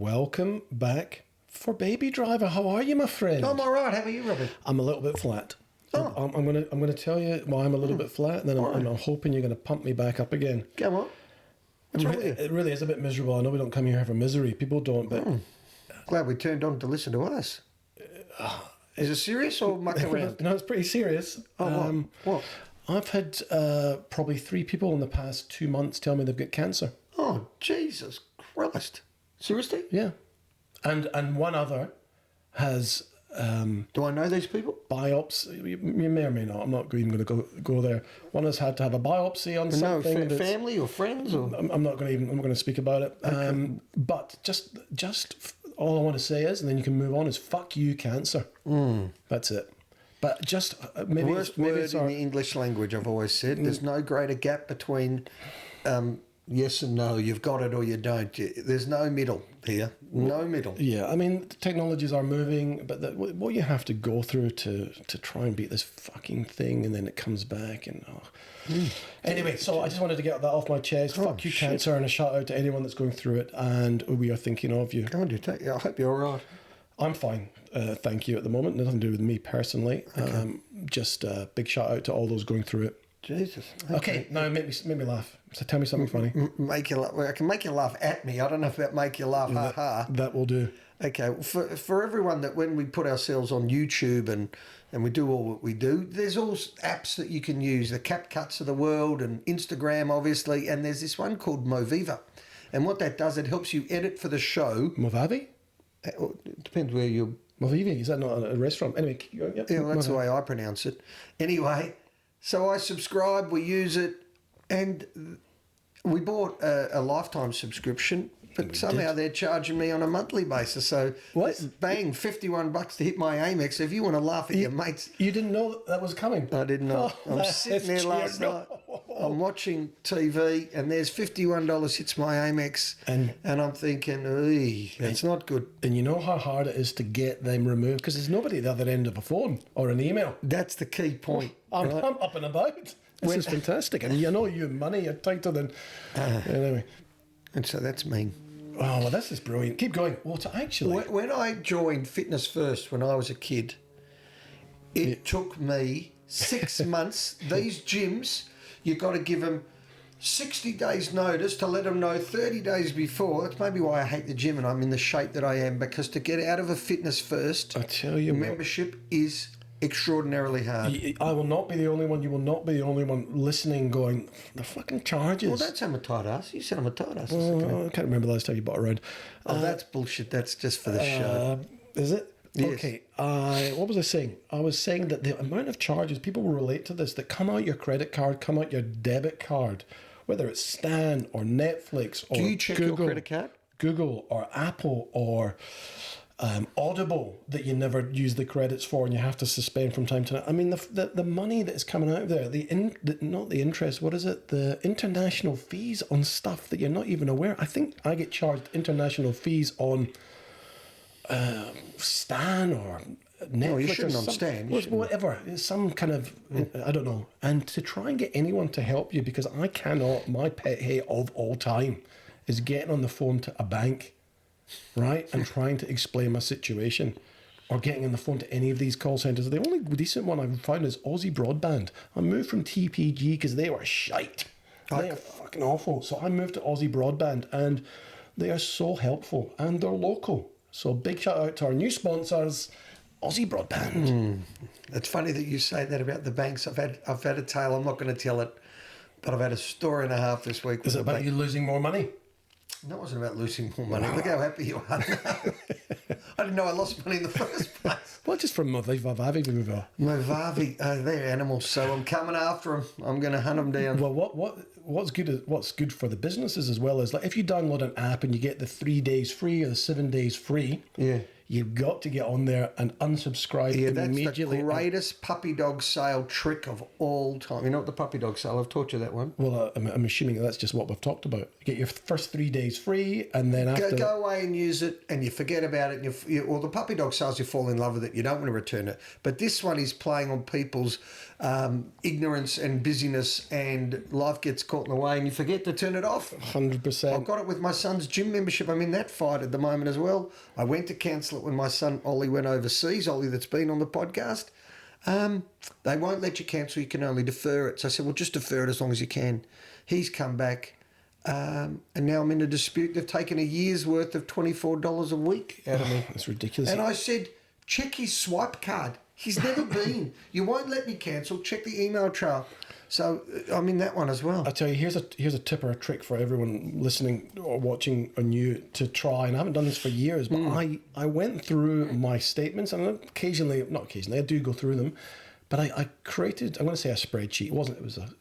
welcome back for Baby Driver. How are you, my friend? I'm all right. How are you, Robin? I'm a little bit flat. Oh. I'm gonna tell you why I'm a little bit flat, and then I'm hoping you're going to pump me back up again. Go on. What's wrong with you? It really is a bit miserable. I know we don't come here for misery. People don't, but... Glad we turned on to listen to us. Is it serious or muck around? No, it's pretty serious. Oh, what? I've had probably 3 people in the past 2 months tell me they've got cancer. Oh, Jesus Christ. Seriously? Yeah. And one other has... Do I know these people? Biopsy. You may or may not. I'm not even going to go there. One has had to have a biopsy on something. No, family or friends? Or? I'm not going to speak about it. Okay. But just all I want to say is, and then you can move on, is fuck you, cancer. That's it. But just maybe Worst word in the English language, I've always said. There's no greater gap between yes and no. You've got it or you don't. There's no middle here. No middle. Yeah, I mean, technologies are moving, but what you have to go through to try and beat this fucking thing, and then it comes back. And Anyway, so I just wanted to get that off my chest. Fuck you, cancer, and a shout out to anyone that's going through it, and we are thinking of you. I hope you're all right. I'm fine, thank you, at the moment. Nothing to do with me personally. Okay. Just a big shout out to all those going through it. Jesus. Okay, now make me laugh. So tell me something funny. Make you laugh. I can make you laugh at me. I don't know if that make you laugh. Ha ha. That will do. Okay, for everyone that when we put ourselves on YouTube and we do all what we do, there's all apps that you can use, the CapCuts of the world and Instagram, obviously, and there's this one called Moviva. And what that does, it helps you edit for the show. Movavi? It depends where you're... Movivi, is that not a restaurant? Anyway, keep going. Yep. Yeah, well, that's the way I pronounce it. Anyway, so I subscribe, we use it, and we bought a lifetime subscription, but somehow they're charging me on a monthly basis. So, what? Bang, $51 to hit my Amex. So if you want to laugh at your mates... You didn't know that was coming? I did not. I'm sitting there last night. I'm watching TV, and there's $51 hits my Amex, and I'm thinking, it's not good. And you know how hard it is to get them removed? Because there's nobody at the other end of a phone or an email. That's the key point. I'm up and about. This is fantastic. And you know you have money, you're tighter than... anyway. And so that's me. Oh, well, this is brilliant. Keep going. Well, actually... When I joined Fitness First when I was a kid, it took me 6 months. These gyms, you've got to give them 60 days notice to let them know 30 days before. That's maybe why I hate the gym and I'm in the shape that I am, because to get out of a Fitness First, I tell you, membership is extraordinarily hard. I will not be the only one. You will not be the only one listening going, the fucking charges. Well, don't say I'm a tight ass. You said I'm a tight ass. I can't remember the last time you bought around. Oh, that's bullshit. That's just for the show. Is it? Yes. Okay. What was I saying? I was saying that the amount of charges, people will relate to this, that come out your credit card, come out your debit card, whether it's Stan or Netflix or Do you check Google, your credit card? Google or Apple or... Audible, that you never use the credits for and you have to suspend from time to time. I mean, the money that is coming out of there, not the interest, what is it? The international fees on stuff that you're not even aware. I think I get charged international fees on Stan or Netflix. No, you shouldn't on Stan. Whatever. It's some kind of, I don't know. And to try and get anyone to help you, because I cannot, my pet hate of all time is getting on the phone to a bank, right, and trying to explain my situation, or getting on the phone to any of these call centres. The only decent one I've found is Aussie Broadband. I moved from TPG because they were shite. They are fucking awful. So I moved to Aussie Broadband, and they are so helpful, and they're local. So big shout out to our new sponsors, Aussie Broadband. It's funny that you say that about the banks. I've had a tale. I'm not going to tell it, but I've had a story and a half this week. Is it about you losing more money? No, it wasn't about losing more money. Look how happy you are. I didn't know I lost money in the first place. Well, just from Movavi. Movavi, they're animals, so I'm coming after them. I'm going to hunt them down. Well, what's good for the businesses as well is, like, if you download an app and you get the 3 days free or the 7 days free, you've got to get on there and unsubscribe immediately. That's the greatest puppy dog sale trick of all time. You know what the puppy dog sale? I've taught you that one. Well, I'm assuming that's just what we've talked about. You get your first 3 days free, and then after... Go away and use it, and you forget about it. And or the puppy dog sales, you fall in love with it. You don't want to return it. But this one is playing on people's ignorance and busyness, and life gets caught in the way, and you forget to turn it off. 100%. I've got it with my son's gym membership. I'm in that fight at the moment as well. I went to cancel it when my son Ollie went overseas. Ollie, that's been on the podcast. They won't let you cancel. You can only defer it. So I said, well, just defer it as long as you can. He's come back, and now I'm in a dispute. They've taken a year's worth of $24 a week out of me. That's ridiculous. And I said, check his swipe card. He's never been. You won't let me cancel. Check the email trail. So I'm in that one as well. I tell you, here's a tip or a trick for everyone listening or watching on you to try. And I haven't done this for years, but I went through my statements, and not occasionally, I do go through them. But I created, I'm going to say a spreadsheet. It wasn't.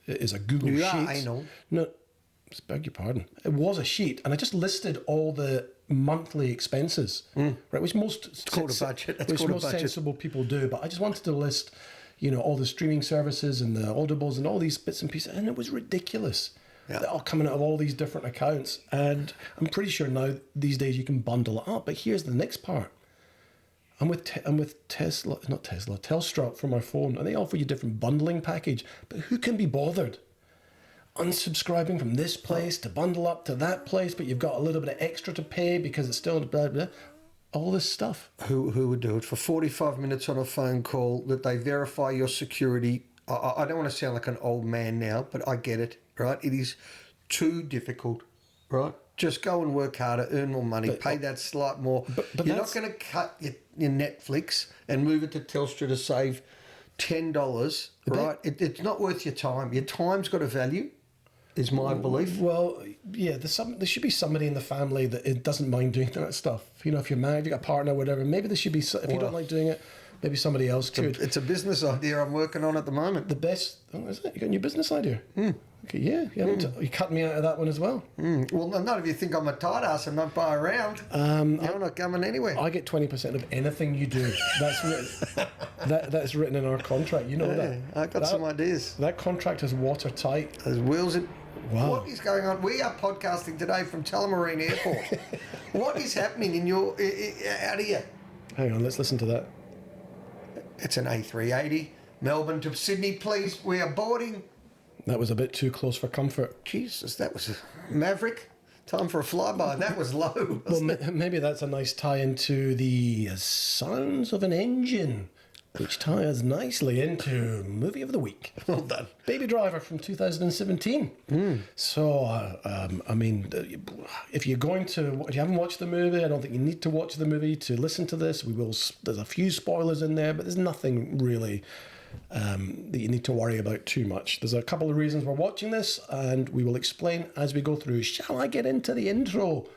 It was a Google sheet. Yeah, I know. No, beg your pardon. It was a sheet, and I just listed all the monthly expenses, right? Which most called a budget. Which most sensible people do. But I just wanted to list, all the streaming services and the audibles and all these bits and pieces, and it was ridiculous. Yeah. They're all coming out of all these different accounts, and I'm pretty sure now these days you can bundle it up. But here's the next part. I'm with Telstra for my phone, and they offer you different bundling package. But who can be bothered unsubscribing from this place to bundle up to that place? But you've got a little bit of extra to pay because it's still blah blah. All this stuff. Who would do it for 45 minutes on a phone call that they verify your security? I don't want to sound like an old man now, but I get it, right? It is too difficult, right? Just go and work harder, earn more money, pay that slight more. But you're not going to cut your Netflix and move it to Telstra to save $10, right? It's not worth your time. Your time's got a value, is my belief. Well, yeah, there should be somebody in the family that it doesn't mind doing that stuff. If you're married, you got a partner, whatever, maybe there should be, if you don't like doing it, maybe somebody else could. It's a business idea I'm working on at the moment. The best, is it? You got a new business idea? Okay, yeah. You cut me out of that one as well. Well, not if you think I'm a tight ass and not buy around. I'm not coming anywhere. I get 20% of anything you do. That's written. That's written in our contract. You know that. I got some ideas. That contract is watertight. There's wheels in. Wow. What is going on? We are podcasting today from Tullamarine Airport. What is happening in your out here? Hang on, let's listen to that. It's an A380, Melbourne to Sydney, please. We are boarding. That was a bit too close for comfort. Jesus, that was a Maverick. Time for a flyby. That was low. Well, maybe that's a nice tie into the sounds of an engine, which ties nicely into Movie of the Week. Well done. Baby Driver from 2017. So, if you haven't watched the movie, I don't think you need to watch the movie to listen to this. There's a few spoilers in there, but there's nothing really that you need to worry about too much. There's a couple of reasons we're watching this, and we will explain as we go through. Shall I get into the intro?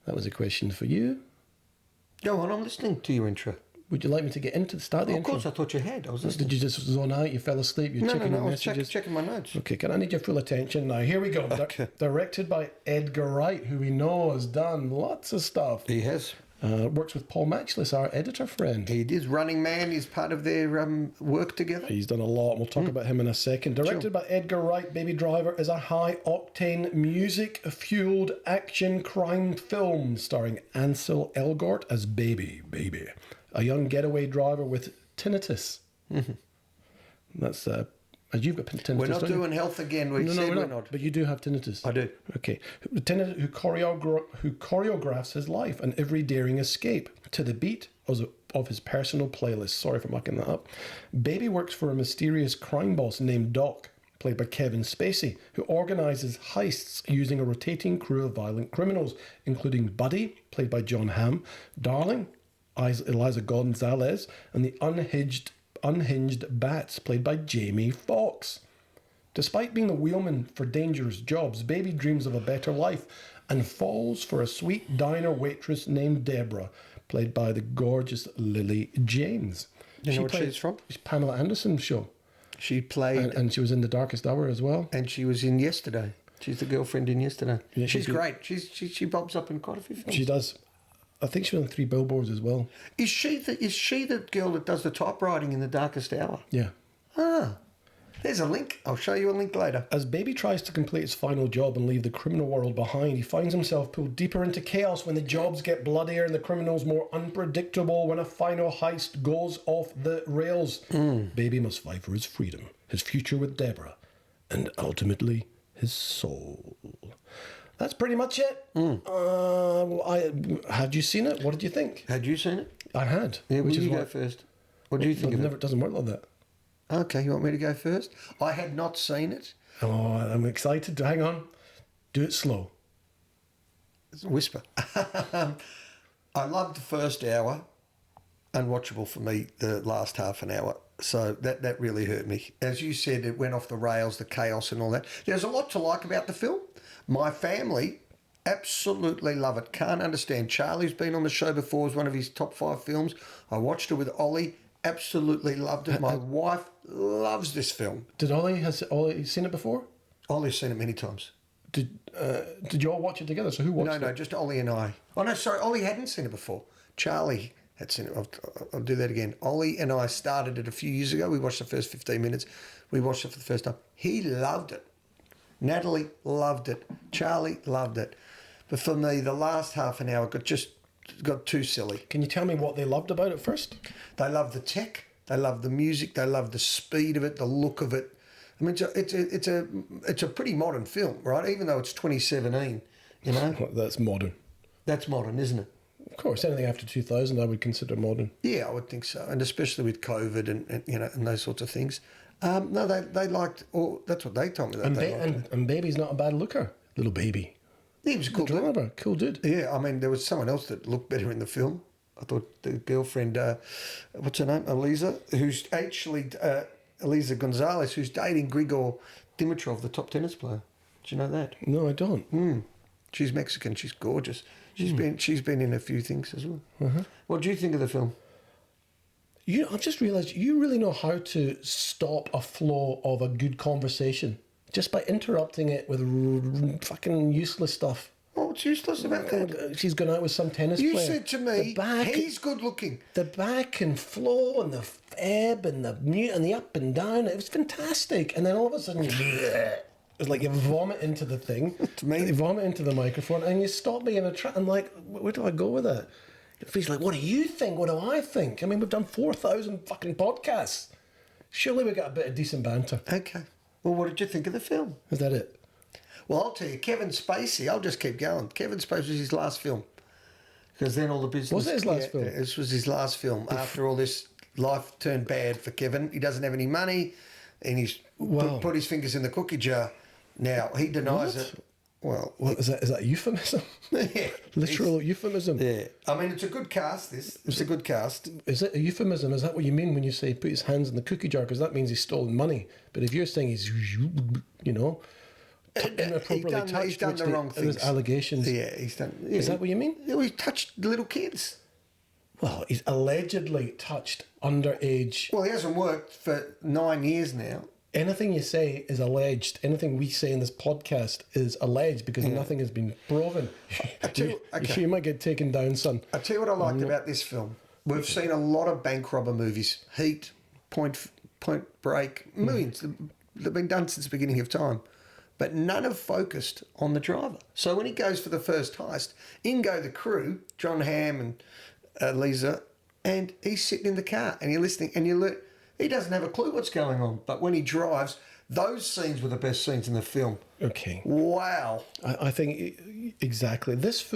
That was a question for you. Go on, I'm listening to your intro. Would you like me to get into the start of the intro? Of course, I thought you had. I was listening. Did you just zone out? You fell asleep? You're checking your messages? I was checking my notes. Okay, can I need your full attention now? Here we go. Okay. Directed by Edgar Wright, who we know has done lots of stuff. He has. Works with Paul Matchless, our editor friend. He is. Running Man is part of their work together. He's done a lot. We'll talk about him in a second. Directed by Edgar Wright, Baby Driver is a high-octane, music-fueled action crime film starring Ansel Elgort as Baby, a young getaway driver with tinnitus. That's you've got tinnitus. We're not doing health again. We're not. But you do have tinnitus. I do. Okay. The tinnitus who choreographs his life and every daring escape to the beat of his personal playlist. Sorry for mucking that up. Baby works for a mysterious crime boss named Doc, played by Kevin Spacey, who organises heists using a rotating crew of violent criminals, including Buddy, played by Jon Hamm, Darling, Eiza González, and the unhinged Bats, played by Jamie Foxx. Despite being the wheelman for dangerous jobs, Baby dreams of a better life and falls for a sweet diner waitress named Debora, played by the gorgeous Lily James. You know where she's from? It's Pamela Anderson's show. She played... And she was in The Darkest Hour as well. And she was in Yesterday. She's the girlfriend in Yesterday. Yeah, she's great. She pops up in quite a few films. She does. I think she was on 3 Billboards as well. Is she the girl that does the typewriting in The Darkest Hour? Yeah. Ah, there's a link. I'll show you a link later. As Baby tries to complete his final job and leave the criminal world behind, he finds himself pulled deeper into chaos when the jobs get bloodier and the criminals more unpredictable when a final heist goes off the rails. Baby must fight for his freedom, his future with Debora, and ultimately his soul. That's pretty much it. Had you seen it? What did you think? Had you seen it? I had. Yeah, will you go first? What do you think of it? It doesn't work like that. Okay, you want me to go first? I had not seen it. Oh, I'm excited. Hang on. Do it slow. It's a whisper. I loved the first hour. Unwatchable for me, the last half an hour. So that really hurt me. As you said, it went off the rails, the chaos and all that. There's a lot to like about the film. My family absolutely love it. Can't understand. Charlie's been on the show before. It was one of his top 5 films. I watched it with Ollie. Absolutely loved it. My wife loves this film. Has Ollie seen it before? Ollie's seen it many times. Did you all watch it together? So who watched it? No, just Ollie and I. Oh, no, sorry. Ollie hadn't seen it before. Charlie had seen it. I'll do that again. Ollie and I started it a few years ago. We watched the first 15 minutes. We watched it for the first time. He loved it. Natalie loved it. Charlie loved it. But for me, the last half an hour got too silly. Can you tell me what they loved about it first? They love the tech. They love the music. They love the speed of it, the look of it. I mean, it's a pretty modern film, right? Even though it's 2017, you know. That's modern. That's modern, isn't it? Of course, anything after 2000 I would consider modern. Yeah, I would think so, and especially with COVID and you know and those sorts of things. No, they liked. Or that's what they told me. And Baby's not a bad looker, little baby. He was a cool dude. Cool dude. Yeah, I mean, there was someone else that looked better in the film. I thought the girlfriend, what's her name, Eiza, who's actually Eiza González, who's dating Grigor Dimitrov, the top tennis player. Do you know that? No, I don't. She's Mexican. She's gorgeous. She's been in a few things as well. What do you think of the film? I've just realised you really know how to stop a flow of a good conversation just by interrupting it with fucking useless stuff. Oh, what's useless about that? She's gone out with some tennis You player. said to me, he's good looking. The back and flow and the ebb and the mute and the up and down. It was fantastic. And then all of a sudden, it's like you vomit into the thing. To me. You vomit into the microphone and you stop me in a track. I'm like, where do I go with that? He's like, what do you think? What do I think? I mean, we've done 4,000 fucking podcasts. Surely we got a bit of decent banter. Okay. Well, what did you think of the film? Is that it? Well, I'll tell you, Kevin Spacey, I'll just keep going. Kevin Spacey was his last film. Because then all the business... Was it his last film? This was his last film. After all this, life turned bad for Kevin. He doesn't have any money, and he's put his fingers in the cookie jar. Now, he denies it. Well, is that euphemism? Yeah. Literal euphemism? Yeah. I mean, it's a good cast, this. It's a good cast. Is it a euphemism? Is that what you mean when you say put his hands in the cookie jar? Because that means he's stolen money. But if you're saying he's, inappropriately touched, he's done the wrong things. Allegations. Yeah, he's done... Yeah. Is that what you mean? Yeah, he touched little kids. Well, he's allegedly touched underage... Well, he hasn't worked for 9 years now. Anything you say is alleged. Anything we say in this podcast is alleged because nothing has been proven. You sure you might get taken down, son? I'll tell you what I liked about this film. We've seen a lot of bank robber movies. Heat, Point Break, millions. They've been done since the beginning of time. But none have focused on the driver. So when he goes for the first heist, in go the crew, Jon Hamm and Eiza, and he's sitting in the car and you're listening and you learn... He doesn't have a clue what's going on. But when he drives, those scenes were the best scenes in the film. Okay. Wow. I think exactly. This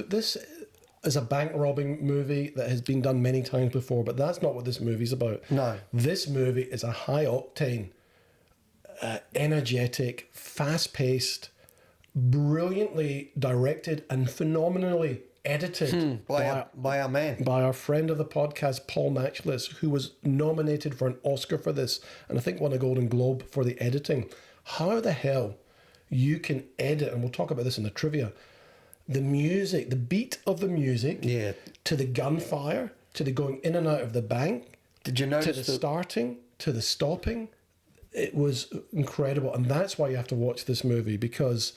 is a bank robbing movie that has been done many times before, but that's not what this movie's about. No. This movie is a high octane, energetic, fast paced, brilliantly directed, and phenomenally edited by our man. By our friend of the podcast, Paul Matchless, who was nominated for an Oscar for this, and I think won a Golden Globe for the editing. How the hell you can edit, and we'll talk about this in the trivia, the music, the beat of the music, to the gunfire, to the going in and out of the bank, did you notice to the starting, to the stopping. It was incredible, and that's why you have to watch this movie, because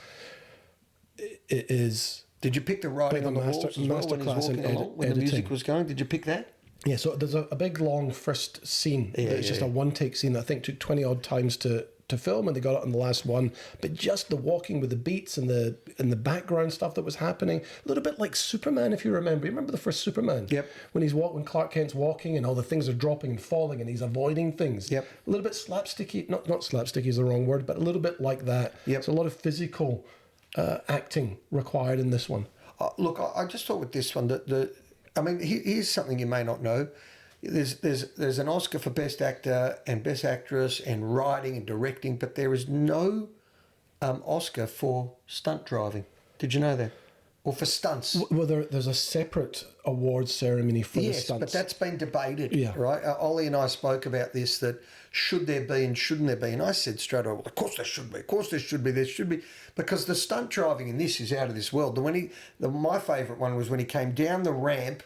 it is Did you pick the writing Bit on of the a walls as well when he's masterclass in walking along, when the editing. music was going? Did you pick that? Yeah, so there's a big long first scene. It's just a one-take scene that I think took 20 odd times to film, and they got it on the last one. But just the walking with the beats and the background stuff that was happening, a little bit like Superman, if you remember. You remember the first Superman? Yep. When Clark Kent's walking and all the things are dropping and falling and he's avoiding things. Yep. A little bit slapsticky, not slapsticky is the wrong word, but a little bit like that. Yep. So a lot of physical acting required in this one. Look, I just thought with this one that here's something you may not know. There's an Oscar for Best Actor and Best Actress and writing and directing, but there is no Oscar for stunt driving. Did you know that? Or for stunts? Well, there's a separate awards ceremony for the stunts. But that's been debated, Yeah. right? Ollie and I spoke about this, that should there be and shouldn't there be? And I said straight away, well, of course there should be, of course there should be, because the stunt driving in this is out of this world. My favourite one was when he came down the ramp.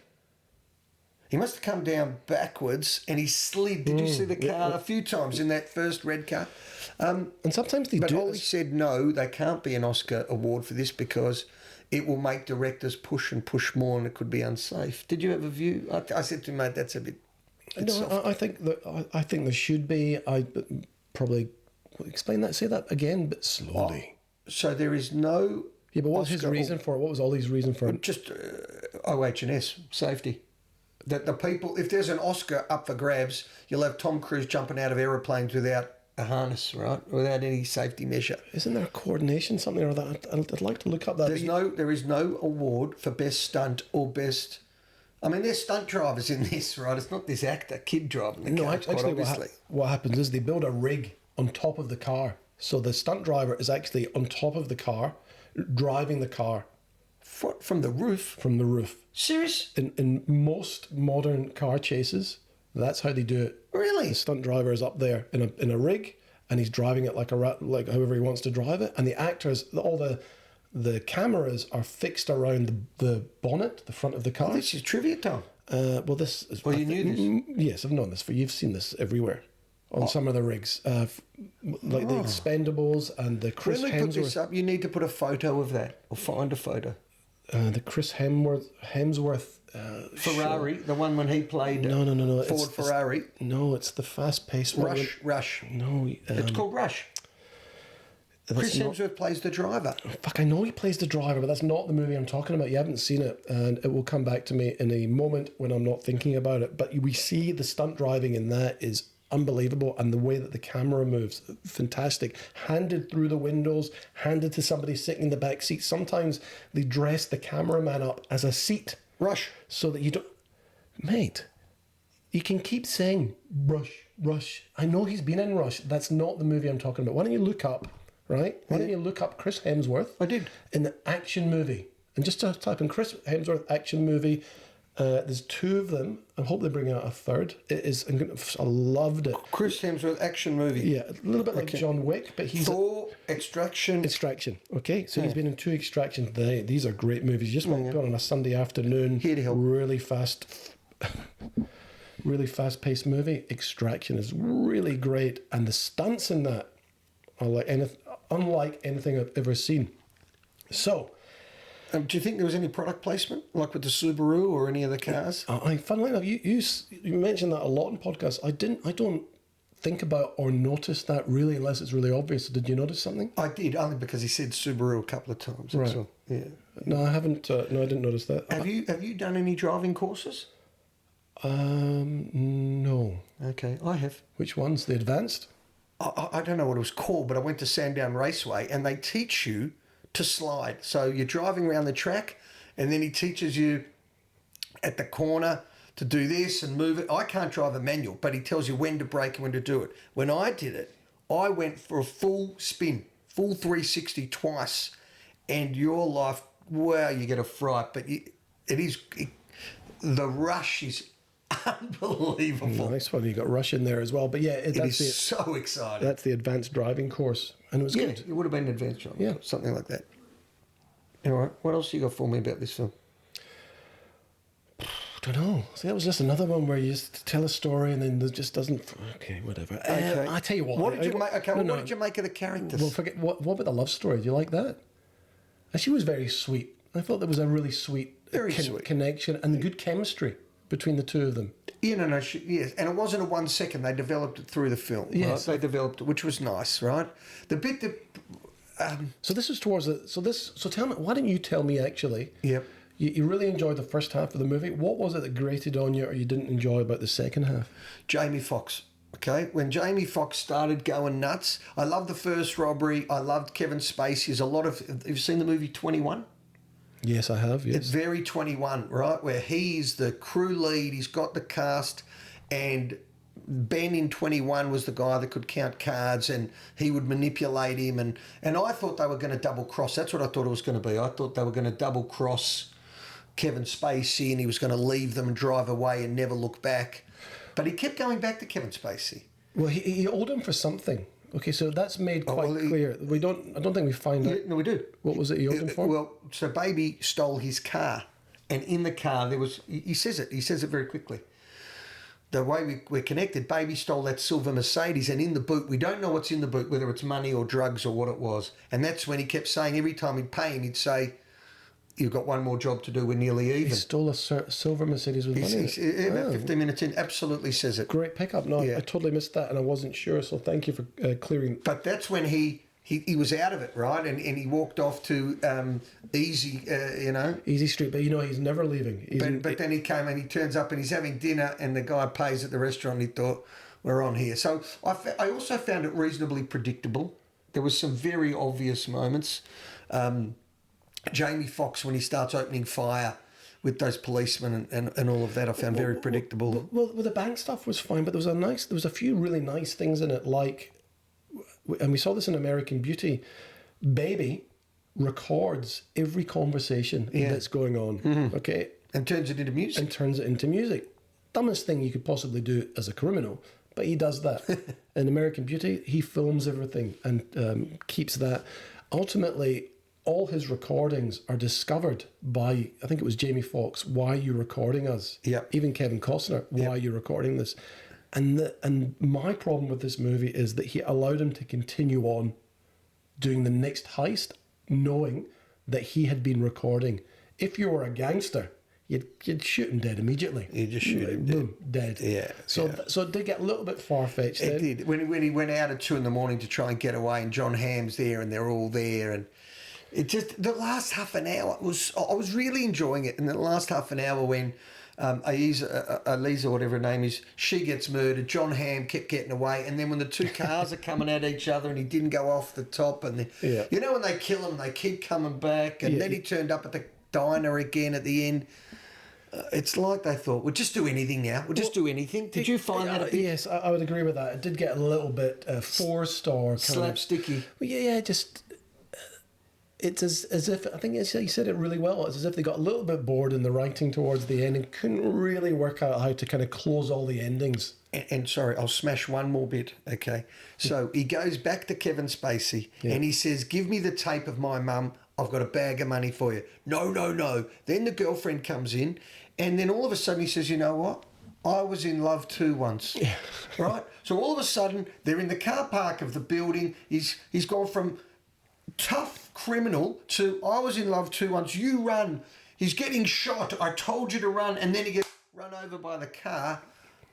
He must have come down backwards and he slid. Did you see the car a few times in that first red car? And sometimes they But do. Ollie said no, they can't be an Oscar award for this because it will make directors push and push more and it could be unsafe. Did you have a view? I said to him, mate, that's a bit soft. I think there should be. I probably explain that. Say that again, but slowly. So there is no... Yeah, but what was his reason for it? What was Ollie's reason for it? Just OH&S, safety. That the people, if there's an Oscar up for grabs, you'll have Tom Cruise jumping out of aeroplanes without a harness, right? Without any safety measure. Isn't there a coordination, something or that? I'd like to look up that. There is no award for best stunt or best... I mean, there's stunt drivers in this, right? It's not this kid driving the car, quite actually, obviously. what happens is they build a rig on top of the car. So the stunt driver is actually on top of the car, driving the car. From the roof? From the roof. Serious? In most modern car chases, that's how they do it. Really? The stunt driver is up there in a rig, and he's driving it like however he wants to drive it. And the actors, all the cameras are fixed around the bonnet, the front of the car. Oh, this is trivia time. Well, this is... Well, you knew this? Yes, I've known this. You've seen this everywhere on some of the rigs. Like the Expendables and the Chris When we put this Hemsworth... up, you need to put a photo of that, or find a photo. The Chris Hemsworth... Ferrari, the one when he played No. Ford Ferrari. No, it's the fast-paced one. Rush. No. It's called Rush. Chris Hemsworth plays the driver. Fuck, I know he plays the driver, but that's not the movie I'm talking about. You haven't seen it, and it will come back to me in a moment when I'm not thinking about it. But we see the stunt driving in that is unbelievable, and the way that the camera moves, fantastic. Handed through the windows, handed to somebody sitting in the back seat. Sometimes they dress the cameraman up as a seat. Rush. So that you don't... Mate, you can keep saying Rush. I know he's been in Rush. That's not the movie I'm talking about. Why don't you look up... Right? Why don't you look up Chris Hemsworth? I did. In the action movie. And just to type in Chris Hemsworth action movie, there's two of them. I hope they bring out a third. I loved it. Chris Hemsworth action movie. Yeah, a little bit like John Wick, but he's... Thor, Extraction. Okay, so he's been in two Extractions. These are great movies. You just want to go on a Sunday afternoon. Here to help. Really fast-paced movie. Extraction is really great. And the stunts in that are like unlike anything I've ever seen. So, do you think there was any product placement, like with the Subaru or any of the cars? Funnily enough, you mentioned that a lot in podcasts. I don't think about or notice that really unless it's really obvious. Did you notice something? I did, only because he said Subaru a couple of times. Right. So, yeah. No, I haven't. No, I didn't notice that. Have you done any driving courses? No. Okay, I have. Which ones? The advanced? I don't know what it was called, but I went to Sandown Raceway and they teach you to slide. So you're driving around the track and then he teaches you at the corner to do this and move it. I can't drive a manual, but he tells you when to brake and when to do it. When I did it, I went for a full spin, full 360 twice, and your life, wow, you get a fright. But the rush is unbelievable. Nice one. You got Rush in there as well. But yeah, that's so exciting. That's the advanced driving course, and it was good. It would have been an advanced driving course, something like that. All right. What else you got for me about this film? I don't know. See, that was just another one where you just tell a story and then it just doesn't. Okay, whatever. Okay. I tell you what. What did you make? Okay. What did you make of the characters? Well, forget what about the love story? Do you like that? And she was very sweet. I thought there was a really sweet, Very sweet connection and good chemistry between the two of them. Yes, and it wasn't a 1 second. They developed it through the film. Yes. Right? They developed it, which was nice, right? The bit that... So this is towards the... So tell me, why didn't you tell me, actually... Yep. You really enjoyed the first half of the movie. What was it that grated on you or you didn't enjoy about the second half? Jamie Foxx. Okay, when Jamie Foxx started going nuts, I loved the first robbery. I loved Kevin Spacey. There's a lot of... Have you seen the movie 21? Yes, I have, yes. It's very 21, right? Where he's the crew lead, he's got the cast, and Ben in 21 was the guy that could count cards and he would manipulate him. And I thought they were going to double cross. That's what I thought it was going to be. I thought they were going to double cross Kevin Spacey and he was going to leave them and drive away and never look back. But he kept going back to Kevin Spacey. Well, he owed him for something. Okay, so that's made quite clear. I don't think we find out. No, we do. What was it he owed him for? Well, so Baby stole his car, and in the car there was. He says it. He says it very quickly. The way we're connected, Baby stole that silver Mercedes, and in the boot, we don't know what's in the boot, whether it's money or drugs or what it was. And that's when he kept saying every time he'd pay him, he'd say, "You've got one more job to do. We're nearly even." He stole a silver Mercedes with money. About 15 minutes in, absolutely says it. Great pickup. No, Yeah. I totally missed that and I wasn't sure, so thank you for clearing. But that's when he was out of it, right? And he walked off to Easy, Easy Street, but he's never leaving. But then he came and he turns up and he's having dinner and the guy pays at the restaurant and he thought, we're on here. So I also found it reasonably predictable. There was some very obvious moments. Jamie Foxx, when he starts opening fire with those policemen and all of that, I found very predictable. Well, the bank stuff was fine, but there was a few really nice things in it, like, and we saw this in American Beauty, Baby records every conversation that's going on, okay? And turns it into music. Dumbest thing you could possibly do as a criminal, but he does that. In American Beauty, he films everything and keeps that. Ultimately, all his recordings are discovered by, I think it was Jamie Foxx, why are you recording us? Yep. Even Kevin Costner, why are you recording this? And my problem with this movie is that he allowed him to continue on doing the next heist, knowing that he had been recording. If you were a gangster, you'd shoot him dead immediately. You just shoot him boom, dead. Yeah. So it did get a little bit far-fetched. It did. When he went out at 2 a.m. to try and get away, and Jon Hamm's there, and they're all there, and it just, the last half an hour I was really enjoying it. And the last half an hour when Eiza, whatever her name is, she gets murdered, Jon Hamm kept getting away, and then when the two cars are coming at each other and he didn't go off the top, and when they kill him, they keep coming back, and then he turned up at the diner again at the end. It's like they thought, we'll just do anything now. We'll just do anything. Did you find that a bit? Yes, I would agree with that. It did get a little bit forced or slapsticky. Well, just... It's as if, I think he said it really well, it's as if they got a little bit bored in the writing towards the end and couldn't really work out how to kind of close all the endings. And sorry, I'll smash one more bit, okay? So he goes back to Kevin Spacey and he says, give me the tape of my mum, I've got a bag of money for you. No. Then the girlfriend comes in and then all of a sudden he says, you know what? I was in love too once, right? So all of a sudden they're in the car park of the building. He's gone from tough criminal to I was in love too once. You run. He's getting shot. I told you to run, and then he gets run over by the car.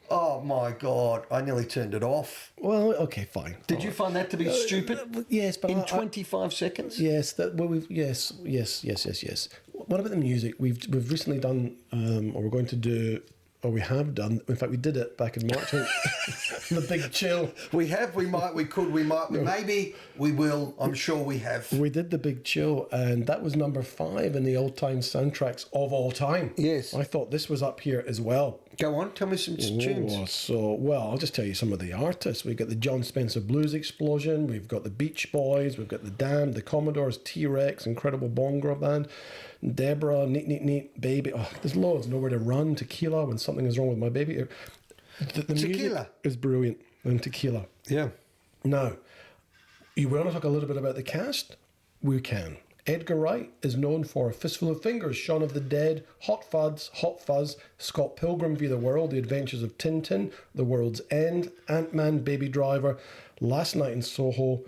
Oh my God! I nearly turned it off. Well, okay, fine. Did you find that to be stupid? Yes, but in 25 seconds. Yes, yes. What about the music? We've recently done, or we're going to do. Or we have done. In fact, we did it back in March. The Big Chill. We have. We might. We could. We might. Maybe we will. I'm sure we have. We did The Big Chill, and that was number 5 in the all-time soundtracks of all time. Yes. I thought this was up here as well. Go on. Tell me some tunes. I'll just tell you some of the artists. We've got the John Spencer Blues Explosion. We've got the Beach Boys. We've got the Damned, the Commodores, T-Rex, Incredible Bongo Band, Debora, Neat, Baby. Oh, there's loads. Nowhere to Run, Tequila, When Something Is Wrong With My Baby. The Tequila is brilliant. And Tequila. Yeah. Now, you want to talk a little bit about the cast? We can. Edgar Wright is known for A Fistful of Fingers, Shaun of the Dead, Hot Fuzz, Scott Pilgrim v. the World, The Adventures of Tintin, The World's End, Ant-Man, Baby Driver, Last Night in Soho,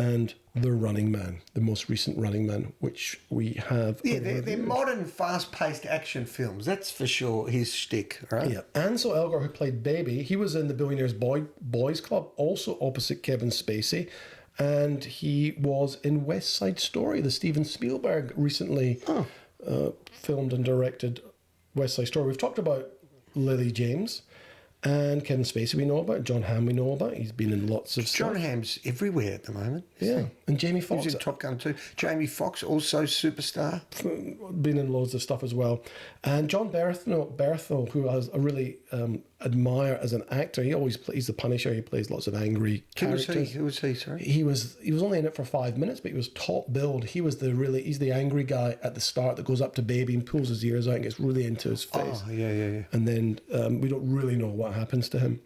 and The Running Man, the most recent Running Man, which we have. Yeah, they're modern, fast-paced action films. That's for sure his shtick, right? Yeah. Ansel Elgort, who played Baby, he was in the Billionaires Boys Club, also opposite Kevin Spacey. And he was in West Side Story, the Steven Spielberg recently filmed and directed West Side Story. We've talked about Lily James and Kevin Spacey we know about. Jon Hamm we know about. He's been in lots of Jon stuff. Hamm's everywhere at the moment. Yeah. And Jamie He Foxx. was in Top Gun too. Jamie Foxx, also superstar. Been in loads of stuff as well. And John Bernthal, who I really admire as an actor. He's the Punisher. He plays lots of angry characters. Who was he, sorry? He was only in it for 5 minutes, but he was top billed. He's the angry guy at the start that goes up to Baby and pulls his ears out and gets really into his face. Oh, yeah. And then we don't really know what happens to him.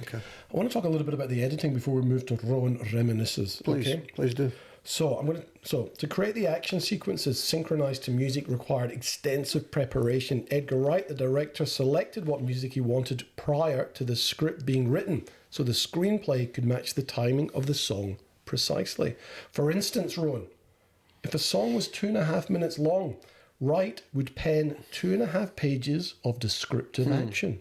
Okay. I want to talk a little bit about the editing before we move to Rowan Reminisces. Please do. So to create the action sequences synchronized to music required extensive preparation. Edgar Wright, the director, selected what music he wanted prior to the script being written, so the screenplay could match the timing of the song precisely. For instance, Rowan, if a song was 2.5 minutes long, Wright would pen 2.5 pages of descriptive action.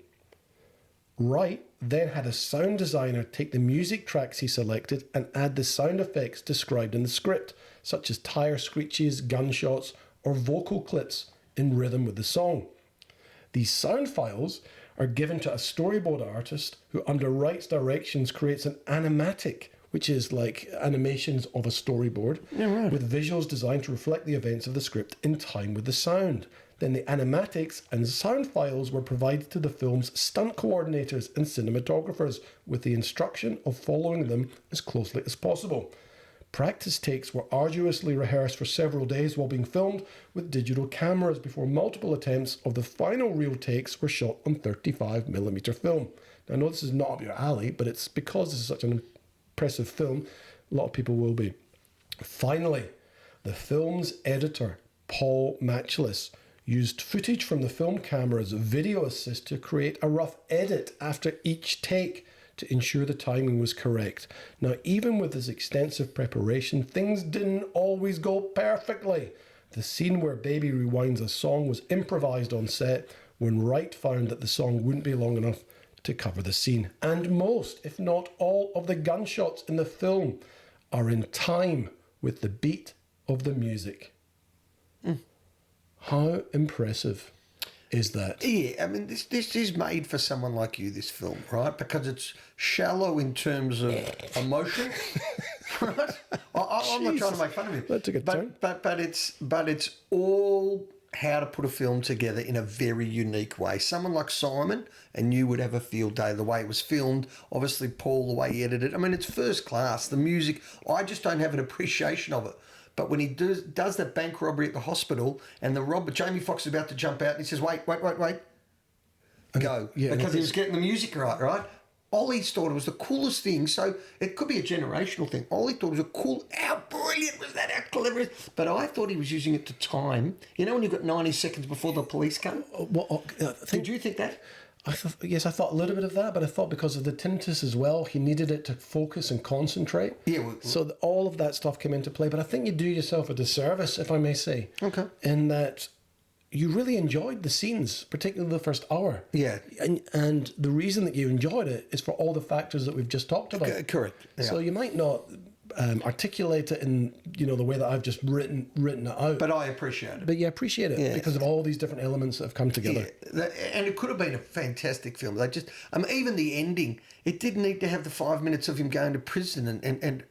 Wright then had a sound designer take the music tracks he selected and add the sound effects described in the script, such as tire screeches, gunshots, or vocal clips in rhythm with the song. These sound files are given to a storyboard artist who, under Wright's directions, creates an animatic, which is like animations of a storyboard, with visuals designed to reflect the events of the script in time with the sound. Then the animatics and sound files were provided to the film's stunt coordinators and cinematographers with the instruction of following them as closely as possible. Practice takes were arduously rehearsed for several days while being filmed with digital cameras before multiple attempts of the final real takes were shot on 35mm film. Now, I know this is not up your alley, but it's because this is such an impressive film, a lot of people will be. Finally, the film's editor, Paul Matchless, used footage from the film camera's video assist to create a rough edit after each take to ensure the timing was correct. Now, even with this extensive preparation, things didn't always go perfectly. The scene where Baby rewinds a song was improvised on set when Wright found that the song wouldn't be long enough to cover the scene. And most, if not all, of the gunshots in the film are in time with the beat of the music. How impressive is that? Yeah, I mean, this is made for someone like you, this film, right? Because it's shallow in terms of emotion, right? I'm not trying to make fun of you. That took a turn. But it's all how to put a film together in a very unique way. Someone like Simon and you would have a field day, the way it was filmed. Obviously, Paul, the way he edited it. I mean, it's first class. The music, I just don't have an appreciation of it. But when he does that bank robbery at the hospital and the robber, Jamie Foxx is about to jump out and he says, wait. Go. Yeah, because he was getting the music right? Ollie thought it was the coolest thing. So it could be a generational thing. Ollie thought it was how brilliant was that, how clever is it? But I thought he was using it to time. You know when you've got 90 seconds before the police come? Did you think that? I thought a little bit of that, but I thought because of the tinnitus as well, he needed it to focus and concentrate. Yeah. So all of that stuff came into play. But I think you do yourself a disservice, if I may say. Okay. In that you really enjoyed the scenes, particularly the first hour. Yeah. And the reason that you enjoyed it is for all the factors that we've just talked about. Correct. Yeah. So you might not articulate it in the way that I've just written it out. But I appreciate it. But you appreciate it because of all these different elements that have come together. Yeah, and it could have been a fantastic film. Even the ending, it didn't need to have the 5 minutes of him going to prison and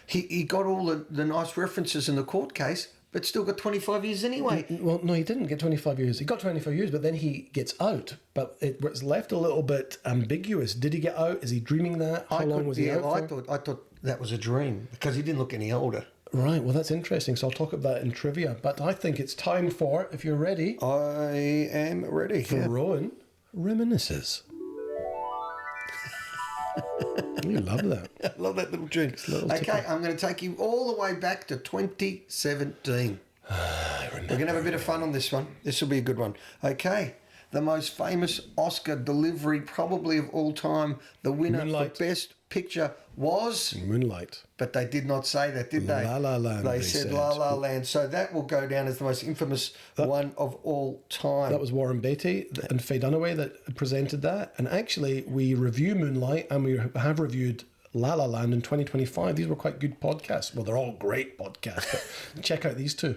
he got all the nice references in the court case, but still got 25 years anyway. Well, no, he didn't get 25 years. He got 25 years, but then he gets out. But it was left a little bit ambiguous. Did he get out? Is he dreaming that? How long was he out for? I thought that was a dream because he didn't look any older. Right, well, that's interesting. So I'll talk about that in trivia. But I think it's time for, if you're ready... I am ready. For Rowan Reminisces. You love that. I love that little tune. Okay, I'm going to take you all the way back to 2017. We're going to have a bit of fun on this one. This will be a good one. Okay, the most famous Oscar delivery probably of all time. The winner Moonlight. for Best Picture was... Moonlight. But they did not say that, did they? La La Land, They they said said. La La Land. So that will go down as the most infamous one of all time. That was Warren Beatty and Faye Dunaway that presented that. And actually, we review Moonlight and we have reviewed La La Land in 2025. These were quite good podcasts. Well, they're all great podcasts, but check out these two.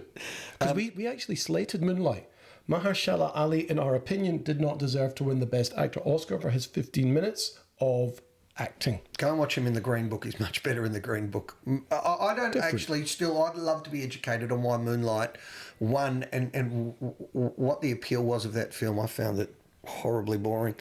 Because we actually slated Moonlight. Mahershala Ali, in our opinion, did not deserve to win the Best Actor Oscar for his 15 minutes of acting. Go and watch him in The Green Book. He's much better in The Green Book. I don't actually still... I'd love to be educated on why Moonlight won and what the appeal was of that film. I found it horribly boring.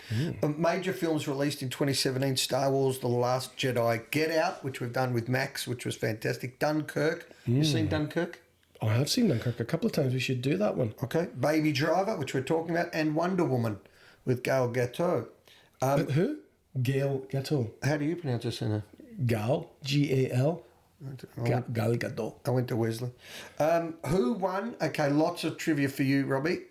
Major films released in 2017: Star Wars, The Last Jedi, Get Out, which we've done with Max, which was fantastic. Dunkirk. You seen Dunkirk? I have seen Dunkirk a couple of times. We should do that one. Okay. Baby Driver, which we're talking about, and Wonder Woman with Gal Gadot. Who? Gail Gadot. How do you pronounce her surname? Gal, G-A-L. Gal Gadot. I went to Wesley. Who won? Okay, lots of trivia for you, Robbie,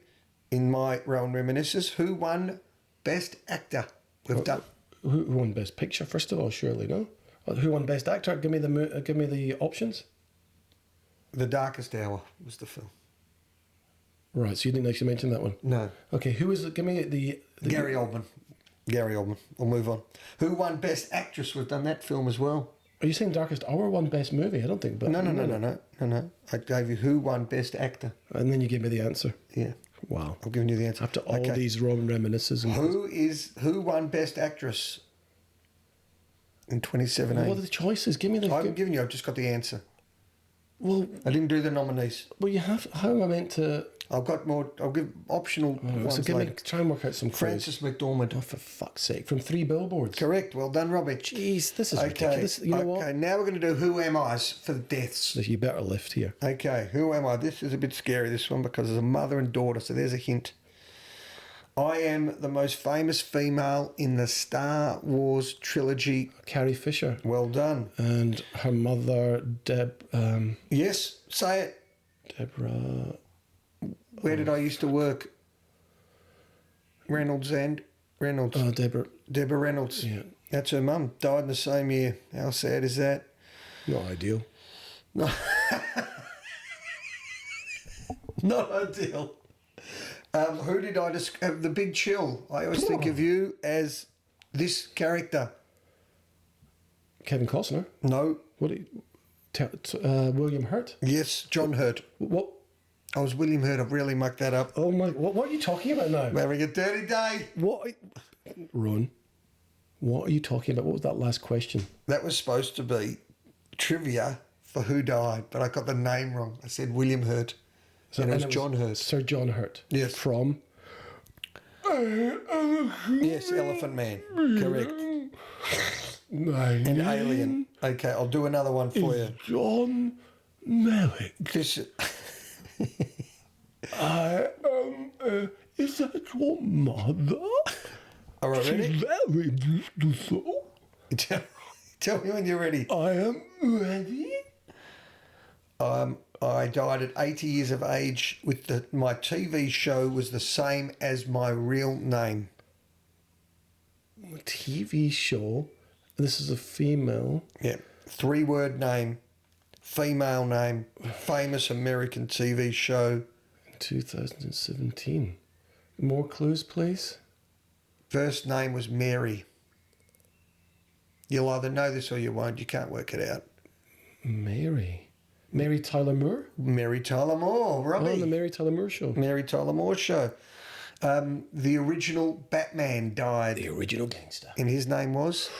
in my Rowan Reminiscences. Who won Best Actor? We've done... Who won Best Picture, first of all, surely, no? Who won Best Actor? Give me the options. The Darkest Hour was the film. Right, so you didn't actually mention that one. No. Okay, who is it? Give me the Gary Oldman. Gary Oldman. We'll move on. Who won Best Actress? We've done that film as well. Are you saying Darkest Hour won Best Movie? I don't think. But No. I gave you who won Best Actor. And then you gave me the answer. Yeah. Wow. I'm giving you the answer. After all these Roman reminiscences. Who won Best Actress in 2017? What are the choices? Give me the... I haven't given you. I've just got the answer. Well, I didn't do the nominees. you have... How am I meant to... I've got more. I'll give optional ones so later. try and work out some clues. Frances McDormand. Oh, for fuck's sake. From 3 Billboards. Correct. Well done, Robbie. Jeez, this is ridiculous. You know what? Okay, now we're going to do Who Am I's for the deaths. You better lift here. Okay, Who Am I? This is a bit scary, this one, because there's a mother and daughter, so there's a hint. I am the most famous female in the Star Wars trilogy. Carrie Fisher. Well done. And her mother, Yes, say it. Debora... Where did I used to work? Reynolds. Oh, Deborah. Deborah Reynolds. Yeah. That's her mum. Died in the same year. How sad is that? Not ideal. No. Not ideal. Who did I just... The Big Chill. I always think of you as this character. Kevin Costner. No. What? William Hurt. Yes, John Hurt. What? I was William Hurt. I've really mucked that up. Oh my! What are you talking about now? We're having a dirty day. What? Ron, what are you talking about? What was that last question? That was supposed to be trivia for who died, but I got the name wrong. I said William Hurt. So it was John Hurt. Sir John Hurt. Yes. From? Yes, Elephant Man. Correct. And Alien. Okay, I'll do another one for you. John Merrick. This... Is that your mother? All right, ready? She's very beautiful. Tell me when you're ready. I am ready. I died at 80 years of age with my TV show was the same as my real name. A TV show. This is a female. Yeah. 3-word name. Female name. Famous American TV show. 2017. More clues, please. First name was Mary. You'll either know this or you won't. You can't work it out. Mary Tyler Moore? Mary Tyler Moore, Robbie. Oh, the Mary Tyler Moore show. Mary Tyler Moore show. The original Batman died. The original gangster. And his name was?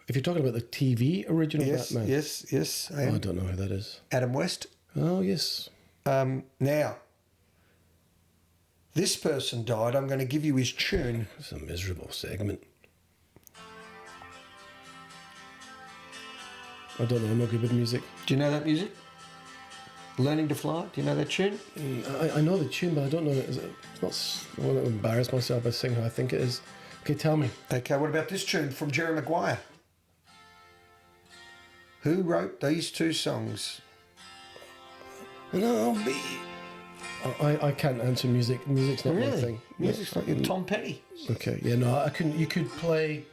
If you're talking about the TV original Batman. Yes. I don't know who that is. Adam West. Oh, yes. Now, this person died. I'm going to give you his tune. It's a miserable segment. I don't know. I'm not good with music. Do you know that music? Learning to Fly. Do you know that tune? I know the tune, but I don't know. It's not. I want to embarrass myself by saying how I think it is. Okay, tell me. Okay, what about this tune from Jerry Maguire? Who wrote these two songs? And I can't answer music. Music's not my thing. Music's not your Tom Petty. Okay, yeah, no, I couldn't. You could play.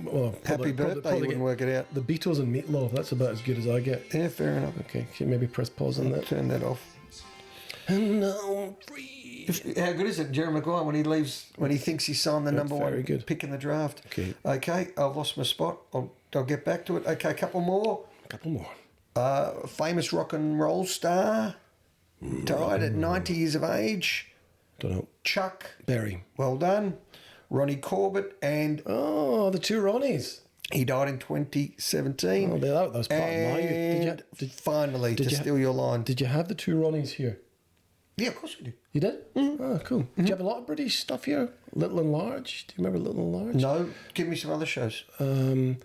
Well, Happy Birthday, you wouldn't work it out. The Beatles and Meatloaf. That's about as good as I get. Yeah, fair enough. Okay, can you maybe press pause on that? Turn that off. And now I'm free. How good is it, Jerry Maguire, when he leaves, when he thinks he's signed the number one pick in the draft? Okay, I've lost my spot. I'll get back to it. Okay, a couple more. Famous rock and roll star, died at 90 years of age. Don't know. Chuck Berry. Well done. Ronnie Corbett and... Oh, the two Ronnies. He died in 2017. Oh, that was part of my youth. Finally, to steal your line. Did you have the two Ronnies here? Yeah, of course we did. You did? Mm-hmm. Oh, cool. Mm-hmm. Did you have a lot of British stuff here? Little and Large? Do you remember Little and Large? No. Give me some other shows. We've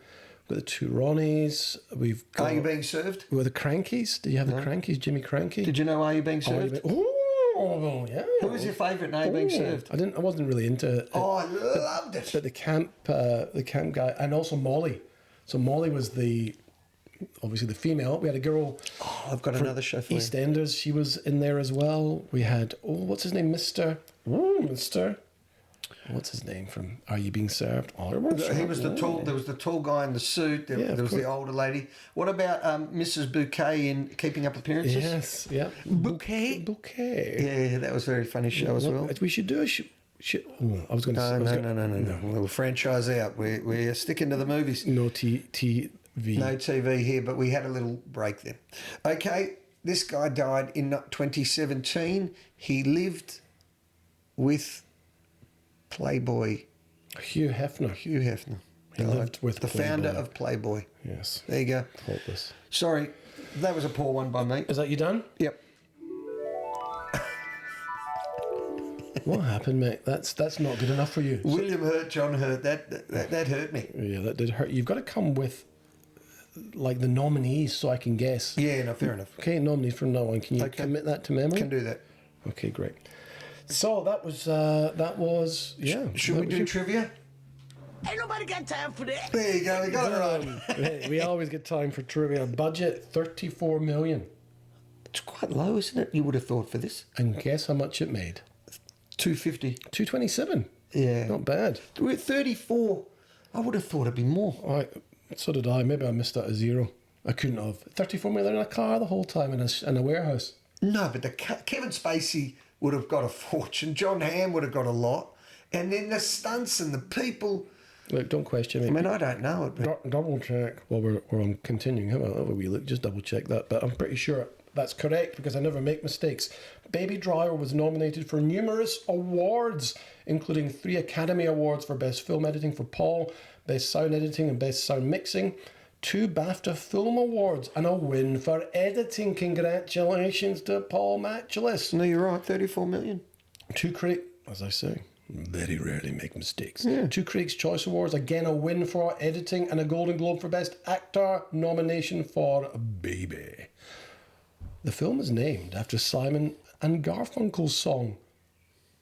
got the two Ronnies. We've got... Are You Being Served? Were the Crankies? Did you have the Crankies? Jimmy Cranky? Did you know Are You Being Served? Oh, yeah. Who was your favourite Are You Being Served? I wasn't really into it. Oh, I loved it. But the camp guy, and also Molly. So Molly was obviously the female. We had a girl. Oh, I've got another show for EastEnders. She was in there as well. We had what's his name, Mister. What's his name from Are You Being Served? He was the tall. There was the tall guy in the suit. There was the older lady. What about Mrs. Bouquet in Keeping Up Appearances? Yes, yeah. Bouquet. Yeah, that was a very funny show as well. We should do a I was going to say... No. We'll franchise out. We're sticking to the movies. No TV. No TV here, but we had a little break then. Okay, this guy died in 2017. He lived with Playboy. Hugh Hefner. He lived with the founder of Playboy. Yes. There you go. Hopeless. Sorry, that was a poor one by me. Is that you done? Yep. What happened, mate? That's not good enough for you. William hurt, John hurt. That hurt me. Yeah, that did hurt. You've got to come with like the nominees so I can guess. Yeah, no, fair enough. Okay, nominees from now on. Can you commit that to memory? Can do that. Okay, great. So that was yeah. Should we do trivia? Ain't nobody got time for that. There you go. We got it right. We always get time for trivia. Budget 34 million. It's quite low, isn't it? You would have thought for this. And guess how much it made? 250. 227. Yeah. Not bad. We're at 34. I would have thought it'd be more. So did I. Maybe I missed out a zero. I couldn't have. 34 million in a car the whole time in a warehouse. No, but Kevin Spacey would have got a fortune. Jon Hamm would have got a lot. And then the stunts and the people. Look, don't question me. I mean, I don't know it. But... Double check while we're continuing. How about we look? Just double check that. But I'm pretty sure that's correct because I never make mistakes. Baby Driver was nominated for numerous awards, including 3 Academy Awards for Best Film Editing for Paul, Best Sound Editing and Best Sound Mixing, 2 BAFTA Film Awards, and a win for editing. Congratulations to Paul Matchless. No, you're right, 34 million. 2 critics, as I say, very rarely make mistakes. Yeah. 2 Critics' Choice Awards, again a win for editing, and a Golden Globe for Best Actor nomination for Baby. The film is named after Simon and Garfunkel's song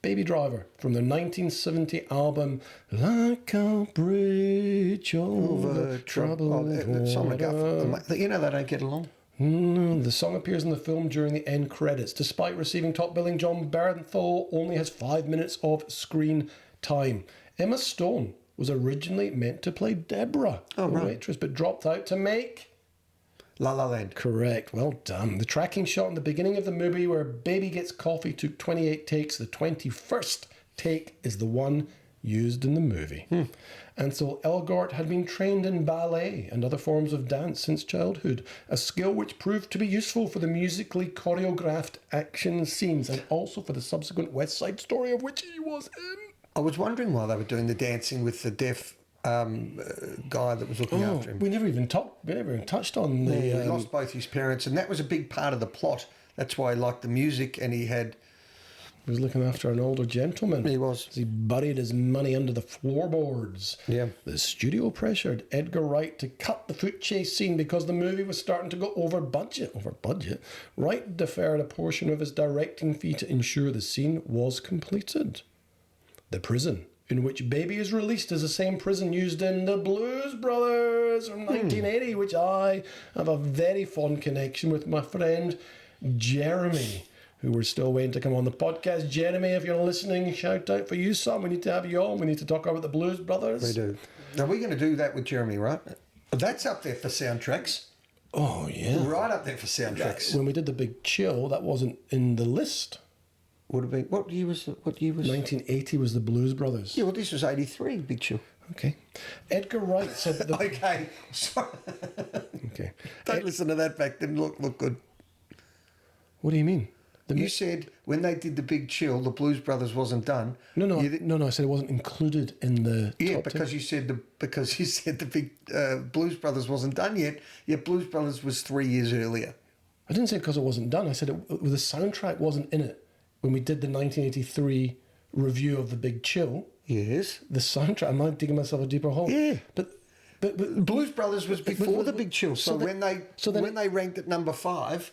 Baby Driver from their 1970 album Like a Bridge Over Troubled Water. You know they don't get along. The song appears in the film during the end credits. Despite receiving top billing, Jon Bernthal only has 5 minutes of screen time. Emma Stone was originally meant to play Debora, the waitress, but dropped out to make... La La Land. Correct. Well done. The tracking shot in the beginning of the movie where Baby gets coffee took 28 takes. The 21st take is the one used in the movie. Ansel Elgort had been trained in ballet and other forms of dance since childhood, a skill which proved to be useful for the musically choreographed action scenes and also for the subsequent West Side Story of which he was in. I was wondering why they were doing the dancing with the deaf guy that was looking after him. We never even touched on the... he lost both his parents, and that was a big part of the plot. That's why he liked the music, and he was looking after an older gentleman. He was. He buried his money under the floorboards. Yeah. The studio pressured Edgar Wright to cut the foot chase scene because the movie was starting to go over budget. Wright deferred a portion of his directing fee to ensure the scene was completed. The prison in which Baby is released is the same prison used in The Blues Brothers from 1980, which I have a very fond connection with my friend Jeremy, who we're still waiting to come on the podcast. Jeremy, if you're listening, shout out for you, son. We need to have you on. We need to talk about the Blues Brothers. We do. Now, we're going to do that with Jeremy, right? That's up there for soundtracks. Oh, yeah. Right up there for soundtracks. When we did the Big Chill, that wasn't in the list. Would have been... What year was... 1980 was the Blues Brothers. Yeah, well, this was 83, Big Chill. Okay. Edgar Wright said that the... Okay. Sorry. Okay. Don't listen to that back. Didn't look good. What do you mean? You said when they did the Big Chill, the Blues Brothers wasn't done. No. I said it wasn't included in the. Yeah, top because 10. you said the Big Blues Brothers wasn't done yet. Yeah, Blues Brothers was 3 years earlier. I didn't say because it wasn't done. I said the soundtrack wasn't in it when we did the 1983 review of the Big Chill. Yes. The soundtrack. Am I digging myself a deeper hole? Yeah. But Blues Brothers was before the Big Chill. So when they ranked at number 5.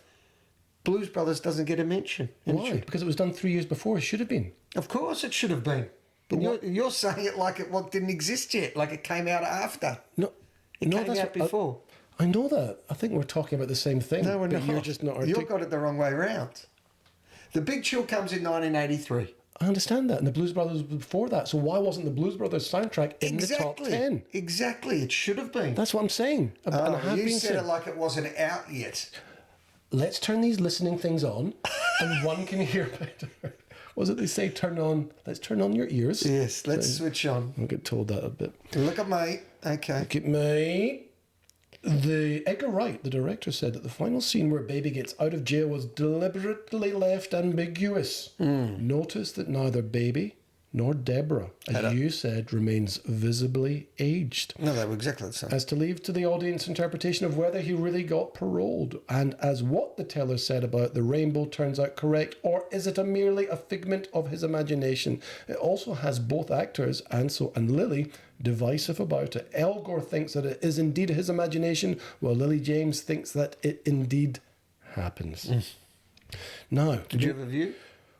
Blues Brothers doesn't get a mention. Why? Because it was done 3 years before. It should have been. Of course it should have been. But you're saying it like it didn't exist yet, like it came out after. No, it came out before. I know that. I think we're talking about the same thing. No, we're but not. You're just not. You've got it the wrong way around. The Big Chill comes in 1983. I understand that, and the Blues Brothers was before that. So why wasn't the Blues Brothers soundtrack in the top 10? Exactly, it should have been. That's what I'm saying. You said it like it wasn't out yet. Let's turn these listening things on, and one can hear better. Was it they say turn on? Let's turn on your ears. Yes, let's switch on. I'll get told that a bit. Look at me. Okay. Look at me. The Edgar Wright, the director, said that the final scene where Baby gets out of jail was deliberately left ambiguous. Notice that neither Baby nor Debora, as you said, remains visibly aged. No, they were exactly the same. As to leave to the audience interpretation of whether he really got paroled, and as what the teller said about the rainbow turns out correct, or is it merely a figment of his imagination? It also has both actors, Ansel and Lily, divisive about it. Elgort thinks that it is indeed his imagination, while Lily James thinks that it indeed happens. Now, did you have a view?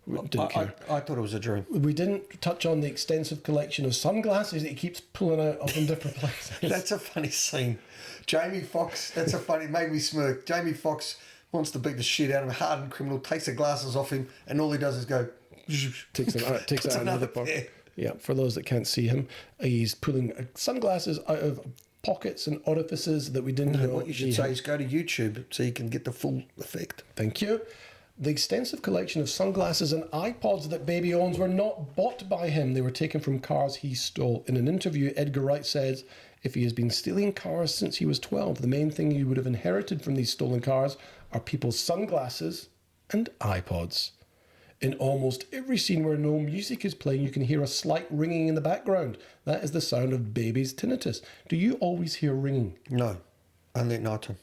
Didn't care. I thought it was a dream. We didn't touch on the extensive collection of sunglasses that he keeps pulling out up in different places. That's a funny scene. Jamie Foxx, it made me smirk. Jamie Foxx wants to beat the shit out of a hardened criminal, takes the glasses off him, and all he does is go... takes out another part. Yeah, for those that can't see him, he's pulling sunglasses out of pockets and orifices that we didn't know. What you should say is go to YouTube so you can get the full effect. Thank you. The extensive collection of sunglasses and iPods that Baby owns were not bought by him. They were taken from cars he stole. In an interview, Edgar Wright says, if he has been stealing cars since he was 12, the main thing he would have inherited from these stolen cars are people's sunglasses and iPods. In almost every scene where no music is playing, you can hear a slight ringing in the background. That is the sound of Baby's tinnitus. Do you always hear ringing? No, only at night time.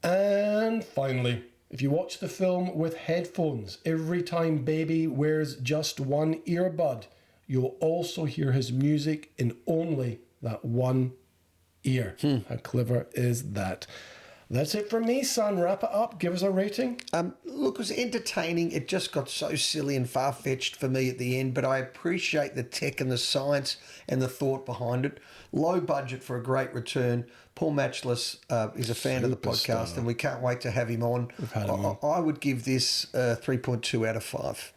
And finally, if you watch the film with headphones, every time Baby wears just one earbud, you'll also hear his music in only that one ear. How clever is that? That's it from me, son. Wrap it up. Give us a rating. Look, it was entertaining. It just got so silly and far-fetched for me at the end, but I appreciate the tech and the science and the thought behind it. Low budget for a great return. Paul Matchless is a fan of the podcast, and we can't wait to have him on. We've had him on. I would give this 3.2 out of 5.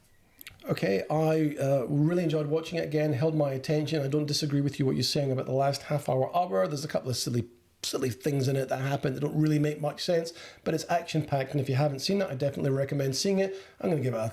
Okay, I really enjoyed watching it again, held my attention. I don't disagree with you what you're saying about the last half hour. There's a couple of silly things in it that happen that don't really make much sense, but it's action-packed, and if you haven't seen it, I definitely recommend seeing it. I'm going to give it a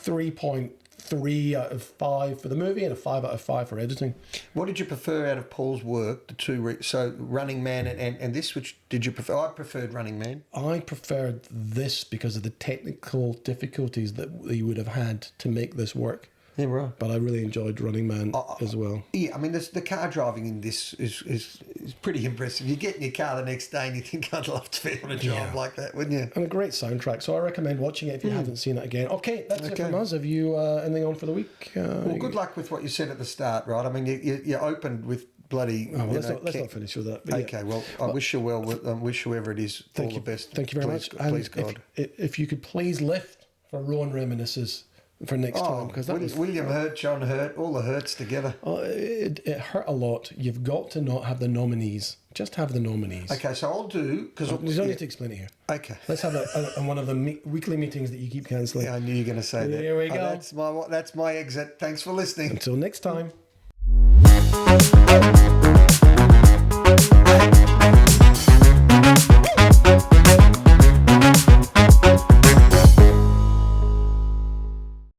3.3 out of 5 for the movie and a 5 out of 5 for editing. What did you prefer out of Paul's work, the two, so Running Man and this, which did you prefer? I preferred Running Man. I preferred this because of the technical difficulties that he would have had to make this work. Yeah, right. But I really enjoyed Running Man as well. Yeah, I mean, the car driving in this is pretty impressive. You get in your car the next day and you think, I'd love to be on a job like that, wouldn't you? And a great soundtrack, so I recommend watching it if you haven't seen it again. Okay, that's it from us. Have you anything on for the week? Well, good luck with what you said at the start, right? I mean, you opened with bloody... let's not finish with that. Okay, well, I wish you well. Wish whoever it is all the best. Thank you very much. Please, God. If you could please lift for Rowan Reminisces for next time because that was William Hurt, John Hurt, all the Hurts together. Oh, it hurt a lot. You've got to not have the nominees. Just have the nominees. Okay, so I'll do because You don't need to explain it here. Okay. Let's have one of the weekly meetings that you keep cancelling. Yeah, I knew you were going to say that. There we go. That's my exit. Thanks for listening. Until next time.